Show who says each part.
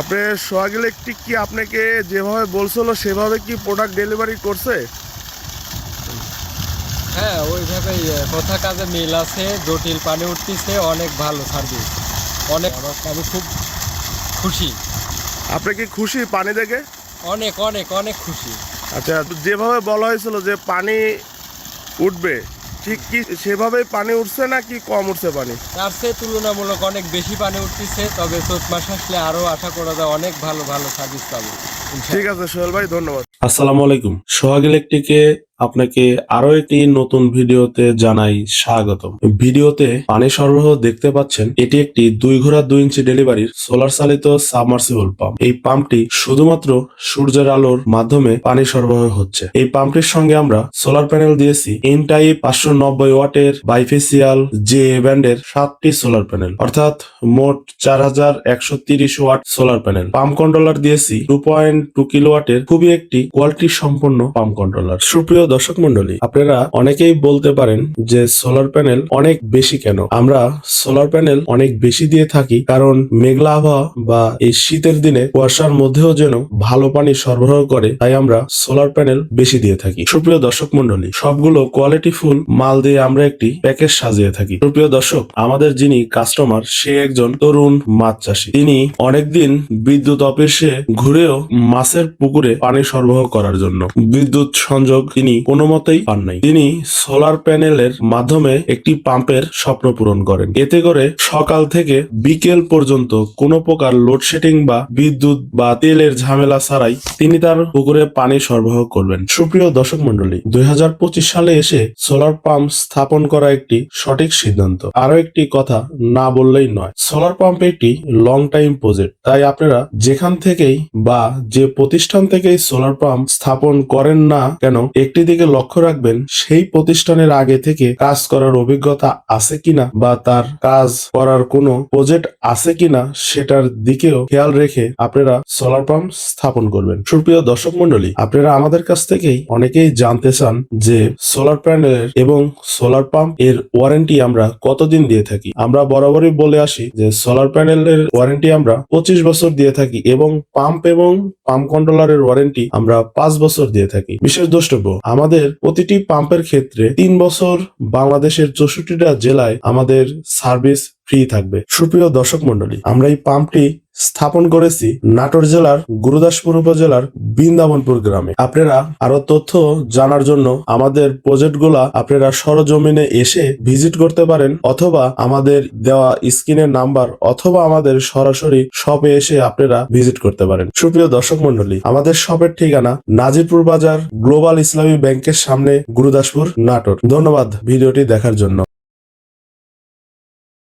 Speaker 1: আপনি সোহাগ ইলেকট্রিক কি আপনাকে যেভাবে বলছিল সেভাবে কি প্রোডাক্ট ডেলিভারি করছে?
Speaker 2: হ্যাঁ, ওইভাবেই কথা কাজে মিল আছে। জটিল পানি উঠতেছে, অনেক ভালো সার্ভিস, অনেক। আমি খুব খুশি।
Speaker 1: আপনি কি খুশি পানি দেখে?
Speaker 2: অনেক অনেক অনেক খুশি।
Speaker 1: আচ্ছা, যেভাবে বলা হয়েছিল যে পানি উঠবে, ঠিক কি সেভাবেই পানি উঠছে না কি কম উঠছে পানি?
Speaker 2: তার চেয়ে তুলনামূলক অনেক বেশি পানি উঠতেছে, তবে চৈত মাস আসলে আরও আশা করা যায় অনেক ভালো ভালো সার্ভিস পাবো।
Speaker 1: ঠিক আছে সোহেল ভাই, ধন্যবাদ।
Speaker 3: আসসালামু আলাইকুম। সোহাগ ইলেকট্রিকে আপনাকে আরো একটি নতুন ভিডিওতে জানাই স্বাগতম। ভিডিওতে পানি সরবরাহ দেখতে পাচ্ছেন। এটি একটি 2 ঘোড়া 2 ইঞ্চি ডেলিভারির সোলার চালিত সাবমার্সিবল পাম্প। এই পাম্পটি শুধুমাত্র সূর্যের আলোর মাধ্যমে পানি সরবরাহ হচ্ছে। এই পাম্পটির সঙ্গে আমরা সোলার প্যানেল দিয়েছি এন টাইপ 590 ওয়াটের বাইফেসিয়াল জে ব্যান্ডের 7টি সোলার প্যানেল, অর্থাৎ মোট 4130 watt solar panel. Pump controller দিয়েছি 2.2 কিলোওয়াটের খুবই একটি কোয়ালিটি সম্পন্ন পাম্প কন্ট্রোলার। সুপ্রিয় দর্শক মন্ডলী, আপনারা অনেকেই বলতে পারেন যে সোলার প্যানেল অনেক বেশি কেন? আমরা সোলার প্যানেল অনেক বেশি দিয়ে থাকি কারণ মেঘলা আবহাওয়া বা এই শীতের দিনে কুয়াশার মধ্যেও যেন ভালো পানি সরবরাহ করে, তাই আমরা সোলার প্যানেল বেশি দিয়ে থাকি। সুপ্রিয় দর্শক মন্ডলী, সবগুলো কোয়ালিটি ফুল মাল দিয়ে আমরা একটি প্যাকেজ সাজিয়ে থাকি। সুপ্রিয় দর্শক, আমাদের যিনি কাস্টমার সে একজন তরুণ মাছ চাষী। তিনি অনেকদিন বিদ্যুৎ অফিসে ঘুরেও মাছের পুকুরে পানি সরবরাহ করার জন্য বিদ্যুৎ সংযোগ তিনি কোনো মতেই পান নাই। তিনি সোলার প্যানেলের মাধ্যমে একটি পাম্পের স্বপ্ন পূরণ করেন। এতে করে সকাল থেকে বিকেল পর্যন্ত কোনো প্রকার লোডশেডিং বা বিদ্যুৎ বা তেলের ঝামেলা ছাড়াই তিনি তার পুকুরে পানি সরবরাহ করবেন। সুপ্রিয় দর্শক মন্ডলী, 2025 সালে এসে সোলার পাম্প স্থাপন করা একটি সঠিক সিদ্ধান্ত। আরো একটি কথা না বললেই নয়, সোলার পাম্প একটি লং টাইম প্রজেক্ট। তাই আপনারা যেখান থেকেই বা যে প্রতিষ্ঠান থেকেই সোলার পাম্প স্থাপন করেন না কেন, একটি দিকে লক্ষ্য রাখবেন সেই প্রতিষ্ঠানের আগে থেকে কাজ করার অভিজ্ঞতা আছে কিনা বা তার কাজ করার কোনো প্রজেক্ট আছে কিনা সেটার দিকেও খেয়াল রেখে আপনারা সোলার পাম্প স্থাপন করবেন। সুপ্রিয় দর্শক মন্ডলী, আপনারা আমাদের কাছ থেকেই অনেকেই জানতে চান যে সোলার প্যানেলের এবং সোলার পাম্প এর ওয়ারেন্টি আমরা কতদিন দিয়ে থাকি। আমরা বরাবরই বলে আসি যে সোলার প্যানেলের ওয়ারেন্টি আমরা 25 বছর দিয়ে থাকি এবং পাম্প কন্ট্রোলারের ওয়ারেন্টি আমরা 5 বছর দিয়ে থাকি। বিশেষ দ্রষ্টব্য, আমাদের প্রতিটি পাম্পের ক্ষেত্রে 3 বছর বাংলাদেশের 64টা জেলায় আমাদের সার্ভিস ফ্রি থাকবে। সুপ্রিয় দর্শক মন্ডলী, আমরা এই পাম্পটি স্থাপন করেছি নাটোর জেলার গুরুদাসপুর উপজেলার বৃন্দাবনপুর গ্রামে। আপনারা আরো তথ্য জানার জন্য আমাদের প্রজেক্ট গুলা আপনারা সরজমিনে এসে ভিজিট করতে পারেন, অথবা আমাদের দেওয়া স্ক্রিনের নাম্বার অথবা আমাদের সরাসরি শপে এসে আপনারা ভিজিট করতে পারেন। সুপ্রিয় দর্শক মন্ডলী, আমাদের শপের ঠিকানা নাজিরপুর বাজার গ্লোবাল ইসলামী ব্যাংকের সামনে, গুরুদাসপুর, নাটোর। ধন্যবাদ ভিডিওটি দেখার জন্য।